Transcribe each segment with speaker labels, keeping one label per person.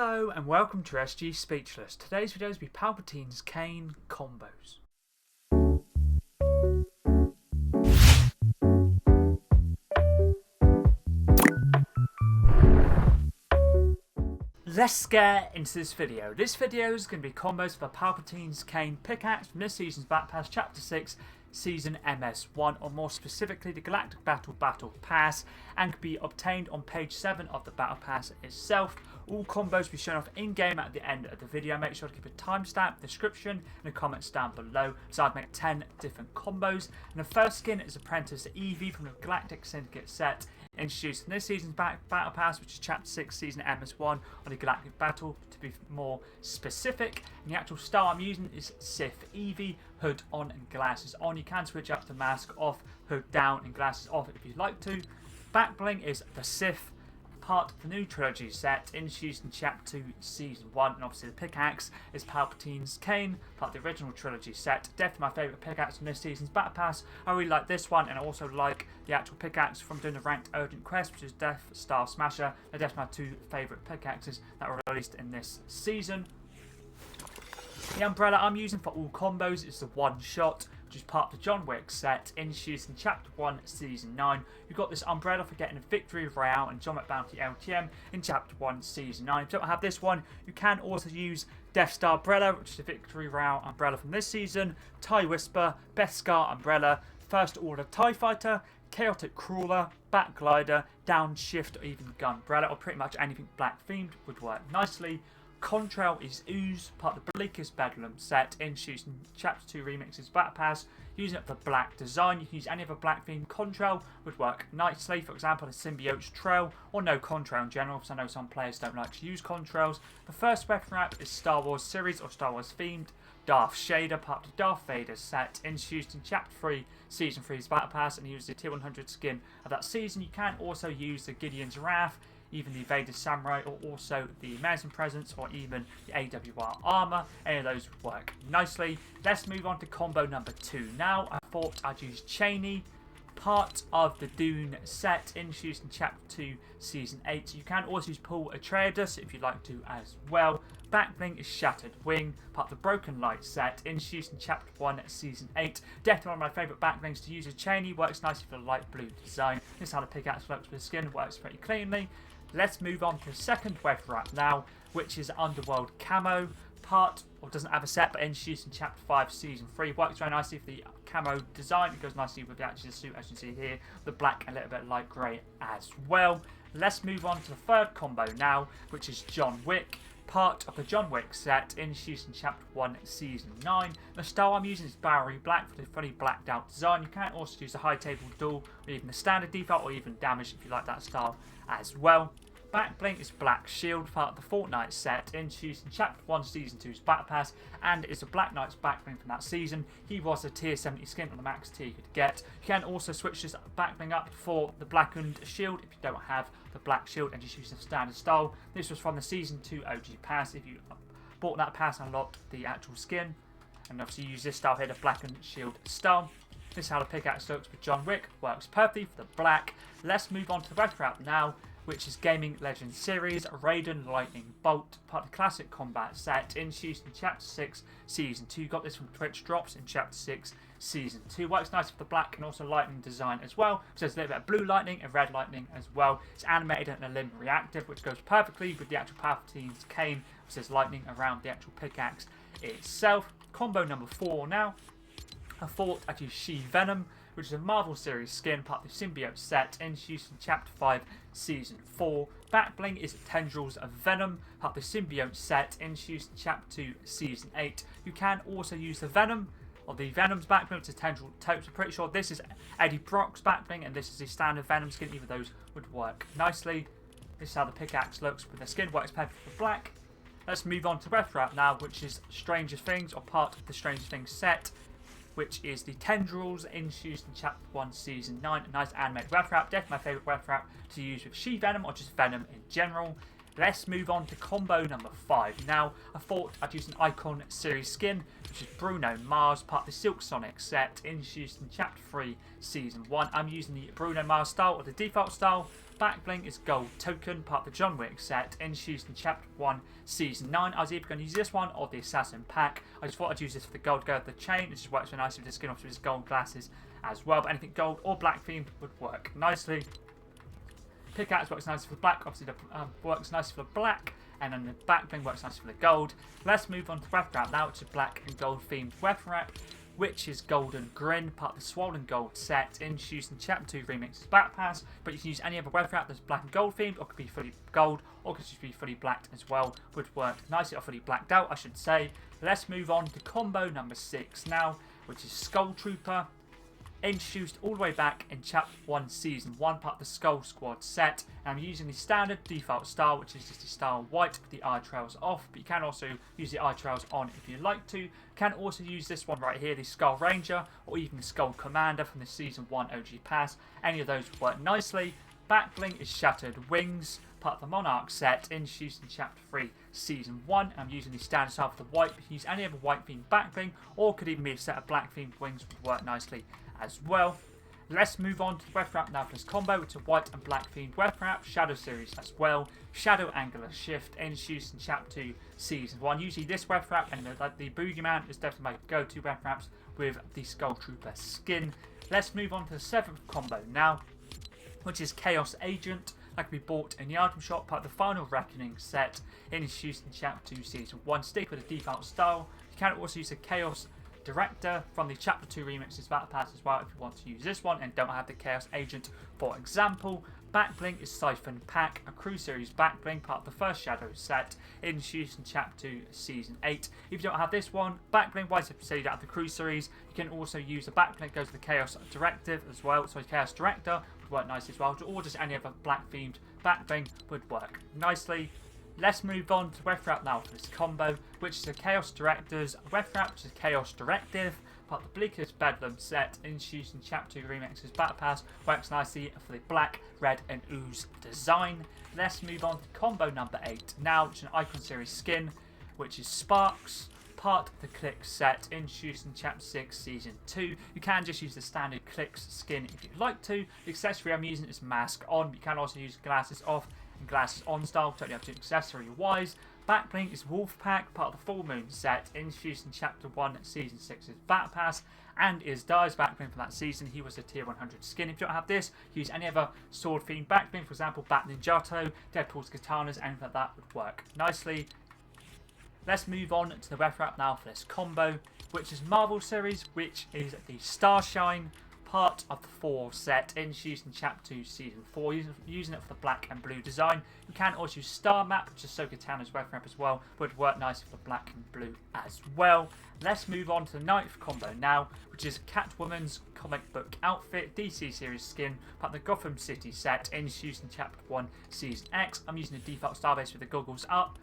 Speaker 1: Hello and welcome to SG Speechless. Today's videos will be Palpatine's Kane combos. Let's get into this video. This video is going to be combos for Palpatine's Kane Pickaxe from this season's Battle Pass Chapter 6 Season MS1, or more specifically the Galactic Battle Pass, and can be obtained on page 7 of the Battle Pass itself. All combos will be shown off in-game at the end of the video. Make sure to keep a timestamp, description and the comments down below, so I'd make 10 different combos. And the first skin is Apprentice Evie from the Galactic Syndicate set, introduced in this season's Battle Pass, which is Chapter 6 Season MS1 on the Galactic Battle, to be more specific. And the actual style I'm using is Sith Evie, hood on and glasses on. You can switch up the mask off, hood down and glasses off if you'd like to. Back bling is the Sith, part of the new Trilogy set, introduced in Chapter 2 Season 1, and obviously the Pickaxe is Palpatine's Kane, part of the original Trilogy set. Definitely my favourite pickaxe from this season's Battle Pass. I really like this one, and I also like the actual pickaxe from doing the Ranked Urgent Quest, which is Death Star Smasher. They're definitely my two favourite pickaxes that were released in this season. The umbrella I'm using for all combos is the One Shot, which is part of the John Wick set, introduced in Chapter 1 Season 9. You've got this umbrella for getting a Victory Royale and John Bounty LTM in Chapter 1 Season 9. If you don't have this one, you can also use Death Star Umbrella, which is the Victory Royale umbrella from this season, TIE Whisper, Beskar Umbrella, First Order TIE Fighter, Chaotic Crawler, Bat Glider, Downshift, or even Gun Umbrella, or pretty much anything black themed would work nicely. Contrail is Ooze, part of the Bleakest Bedlam set, introduced in Chapter 2 Remix's Battle Pass. Using it for the black design, you can use any other black themed contrail, would work nicely. For example, the Symbiote's Trail, or no contrail in general, because I know some players don't like to use contrails. The first weapon wrap is Star Wars series or Star Wars themed. Darth Shader, part of the Darth Vader set, introduced in Chapter 3 Season 3's Battle Pass, and used the Tier 100 skin of that season. You can also use the Gideon's Wrath, even the Vader Samurai, or also the Amazing Presence, or even the AWR Armor. Any of those would work nicely. Let's move on to combo number 2 now. I thought I'd use Chani, part of the Dune set, introduced in Chapter 2 Season 8. You can also use Paul Atreides if you'd like to as well. Backbling is Shattered Wing, part of the Broken Light set, introduced in Chapter 1 Season 8. Definitely one of my favourite backblings to use is Chani, works nicely for the light blue design. This is how the pickaxe works with the skin, works pretty cleanly. Let's move on to the second web wrap now, which is Underworld Camo, part, or doesn't have a set, but introduced in Chapter 5 Season 3. Works very nicely for the camo design. It goes nicely with the actual suit, as you see here, the black and a little bit light grey as well. Let's move on to the third combo now, which is John Wick, part of the John Wick set, introduced in Chapter 1 Season 9. The style I'm using is Bowery Black for the fully blacked out design. You can also use the high table dual, or even the standard default, or even damage if you like that style as well. Back bling is Black Shield, part of the Fortnite set, introduced in Chapter 1 Season 2's Battle Pass, and is a Black Knight's back bling from that season. He was a Tier 70 skin on the max tier you could get. You can also switch this back bling up for the Blackened Shield if you don't have the Black Shield and just use the standard style. This was from the Season 2 OG Pass. If you bought that pass and unlocked the actual skin, and obviously use this style here, the Blackened Shield style. This is how the pickaxe looks with John Wick. Works perfectly for the black. Let's move on to the red wrap now, which is Gaming Legends Series, Raiden Lightning Bolt, part of the Classic Combat set, introduced in Chapter 6 Season 2. Got this from Twitch Drops in Chapter 6 Season 2. Works nice for the black and also lightning design as well. So there's a little bit of blue lightning and red lightning as well. It's animated and a limb reactive, which goes perfectly with the actual Palpatine's Kane, which says lightning around the actual pickaxe itself. Combo number 4 now. I thought I'd use She-Venom, which is a Marvel Series skin, part of the Symbiote set, introduced in Chapter 5 Season 4. Back bling is Tendrils of Venom, part of the Symbiote set, introduced in Chapter 2 Season 8. You can also use the Venom, or the Venom's back bling, which is Tendril Totes. I'm pretty sure this is Eddie Brock's back bling, and this is the standard Venom skin. Either of those would work nicely. This is how the pickaxe looks with the skin, works perfect for black. Let's move on to Breath Wrap now, which is Stranger Things, or part of the Stranger Things set, which is the Tendrils, introduced in Chapter 1 Season 9. A nice animated web wrap, definitely my favourite web wrap to use with She-Venom, or just Venom in general. Let's move on to combo number 5. Now, I thought I'd use an Icon Series skin, which is Bruno Mars, part of the Silk Sonic set, introduced in Chapter 3 Season 1. I'm using the Bruno Mars style, or the default style. Back bling is gold token, part of the John Wick set, introduced in Chapter 1, Season 9. I was either going to use this one or the Assassin pack. I just thought I'd use this for the gold go of the chain. It just works very nicely with the skin off his gold glasses as well. But anything gold or black themed would work nicely. Pickaxe works nicely for black, obviously works nicely for black. And then the back bling works nicely for the gold. Let's move on to the weapon wrap now, which is black and gold themed weapon wrap, which is Golden Grin, part of the Swollen Gold set, introduced in Chapter 2 Remix's Back Pass. But you can use any other weapon wrap that's black and gold themed, or could be fully gold, or could just be fully blacked as well. Would work nicely, or fully blacked out, I should say. Let's move on to combo number 6 now, which is Skull Trooper, introduced all the way back in Chapter 1 Season 1, part of the Skull Squad set. And I'm using the standard default style, which is just the style white with the eye trails off, but you can also use the eye trails on if you like to. You can also use this one right here, the Skull Ranger, or even the Skull Commander from the Season 1 OG Pass. Any of those would work nicely. Back bling is Shattered Wings, part of the Monarch set, introduced in Chapter 3 Season 1. I'm using the standard style for the white, but you can use any other white themed back bling, or could even be a set of black themed wings, would work nicely as well. Let's move on to the weapon wrap now for this combo, which is a white and black themed weapon wrap, Shadow series as well. Shadow Angular Shift, introduced in Chapter 2 Season 1. Usually this weapon wrap and the Boogeyman is definitely my go-to weapon wraps with the Skull Trooper skin. Let's move on to the 7th combo now, which is Chaos Agent. That can be bought in the item shop, part of the Final Reckoning set, introduced in Chapter 2 Season 1. Stick with the default style. You can also use a Chaos Director from the Chapter 2 Remix's Battle Pass as well if you want to use this one and don't have the Chaos Agent, for example. Back bling is Siphon Pack, a Crew Series back bling, part of the first Shadow set, introduced in Chapter 2 Season 8. If you don't have this one, back bling wise, if you say you don't have the Crew Series, you can also use the back bling that goes to the Chaos Directive as well. So Chaos Director would work nicely as well, or just any other black themed back bling would work nicely. Let's move on to weapon wrap now for this combo, which is the Chaos Director's weapon wrap, which is Chaos Directive, part of the Bleakest Bedlam set, introduced in Chapter 2 Remix's Battle Pass. Works nicely for the black, red and ooze design. Let's move on to combo number 8 now, which is an Icon Series skin, which is Sparks, part of the Click set, introduced in Chapter 6 Season 2. You can just use the standard Clicks skin if you'd like to. The accessory I'm using is Mask On, but you can also use glasses off and glasses on style, totally up to accessory wise. Back bling is Wolfpack, part of the Full Moon set, introduced in Chapter 1 Season 6's Battle Pass, and is Dye's back bling from that season. He was a tier 100 skin. If you don't have this, use any other sword themed back bling, for example Bat Ninjato, Deadpool's katanas, anything like that would work nicely. Let's move on to the weapon wrap now for this combo, which is Marvel Series, which is the Starshine, part of the 4 set, introduced in Chapter 2 Season 4, using it for the black and blue design. You can also use Star Map, which is Sokatana's weapon wrap as well, would work nicely for the black and blue as well. Let's move on to the 9th combo now, which is Catwoman's comic book outfit, DC series skin, part of the Gotham City set, introduced in Chapter 1 Season X. I'm using the default star base with the goggles up,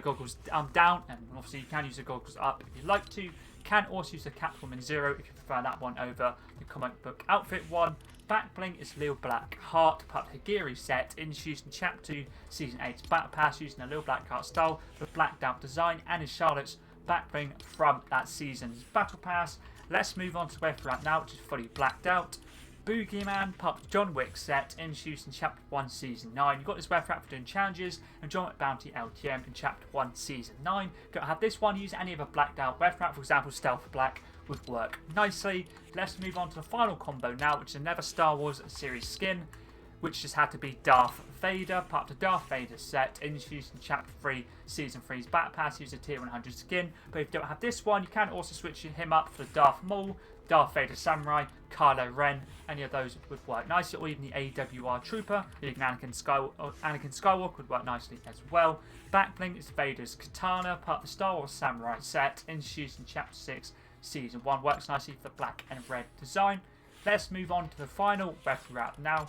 Speaker 1: goggles down, and obviously you can use the goggles up if you'd like to. Can also use the Catwoman Zero if you prefer that one over the comic book outfit one. Back bling is Lil Black Heart, part of the Higiri set, introduced in Chapter 2 Season 8's Battle Pass, using a Lil Black Heart style for blacked out design, and is Charlotte's back bling from that season's Battle Pass. Let's move on to the weapon wrap now, which is fully blacked out. Boogeyman, part of the John Wick set, introduced in Chapter 1 Season 9. You've got this weapon wrap for doing challenges and John Wick Bounty LTM in Chapter 1 Season 9. Don't have this one, use any of a blacked out weapon wrap, for example Stealth Black would work nicely. Let's move on to the final combo now, which is another Star Wars series skin, which just had to be Darth Vader, part of the Darth Vader set, introduced in Chapter 3 Season 3's Battle Pass, use a tier 100 skin. But if you don't have this one, you can also switch him up for the Darth Maul, Darth Vader Samurai, Kylo Ren, any of those would work nicely, or even the AWR Trooper, even Anakin Skywalker would work nicely as well. Back bling is Vader's Katana, part of the Star Wars Samurai set, introduced in Chapter 6 Season 1, works nicely for the black and red design. Let's move on to the final weapon wrap now,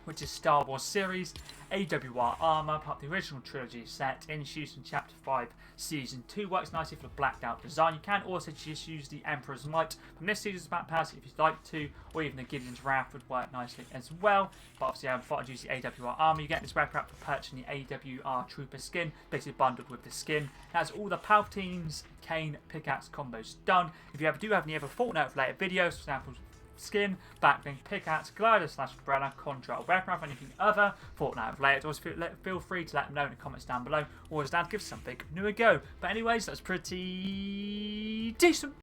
Speaker 1: which is Star Wars series, AWR Armor, part of the original Trilogy set, introduced in Chapter 5 Season 2, works nicely for the blacked out design. You can also just use the Emperor's Might from this season's Battle Pass if you'd like to, or even the Gideon's Wrath would work nicely as well. But obviously I thought I'd use the AWR Armor. You get this weapon wrap for purchasing the AWR Trooper skin, basically bundled with the skin. That's all the Palpatine's Kane Pickaxe combos done. If you ever do have any other Fortnite related videos, for example skin, backbling, pickaxe, glider / umbrella, contra, or weapon, or anything other Fortnite related. Also feel free to let them know in the comments down below. Always down to give something new a go. But anyways, that's pretty decent.